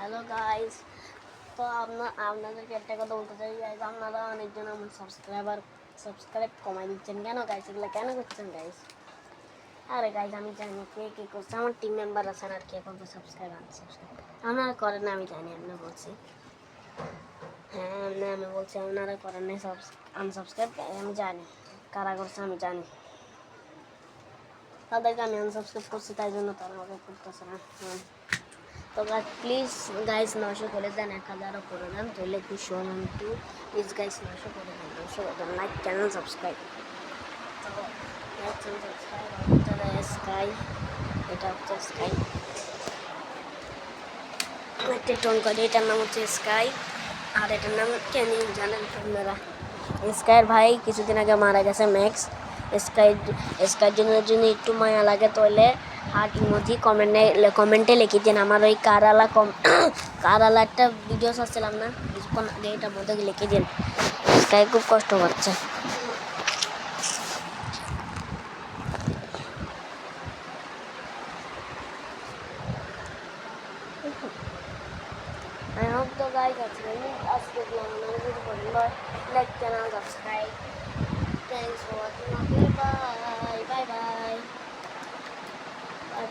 Hello guys, তো আপনাদেরকে একটা কথা বলতে চাই গাইস, আপনারা অনেকজন আমার সাবস্ক্রাইব কমাই দিচ্ছেন কেন গাইস? এগুলো কেন করছেন গাইস? আরে গাইস, আমি জানি কে করছে, আমার টিম মেম্বার আছেন আর কে করবে সাবস্ক্রাইব আনসাবস্ক্রাইব। আপনারা করেন না, আমি জানি, আমি বলছি। হ্যাঁ, আমি বলছি আপনারা করেন না আনসাবস্ক্রাইব, আমি জানি কারা করছে, আমি জানি। তাদেরকে আমি আনসাবস্ক্রাইব করছি, তাই জন্য তারা আমাকে করতেছে না। তো প্লিজ গাইস 900 করে দেন, 1000 করে দেন, তাহলে খুশি হলাম একটু। প্লিজ গাইস 900 করে দেন, 900 করে দেন, লাইক চ্যানেল সাবস্ক্রাইব। তো লাইক চ্যানেল সাবস্ক্রাইব। তাহলে স্কাই, এটা হচ্ছে স্কাই, একটা টোন করে, এটার নাম হচ্ছে স্কাই, আর এটার নাম কেন জানেন আপনারা? স্কাইয়ের ভাই কিছুদিন আগে মারা গেছে, ম্যাক্স। স্কাইয়ের জন্য যদি একটু মায়া লাগে তাহলে হার্ট ইমোজি কমেন্টে লিখে দিন। আমার ওই কারালা একটা ভিডিও ছাড়ছিলাম না কিছুক্ষণ আগে, এটার মধ্যে লিখে দিন। স্কাই খুব কষ্ট পাচ্ছে। I hope the guys are training us with one like channel subscribe. Thanks for watching. Okay, bye bye.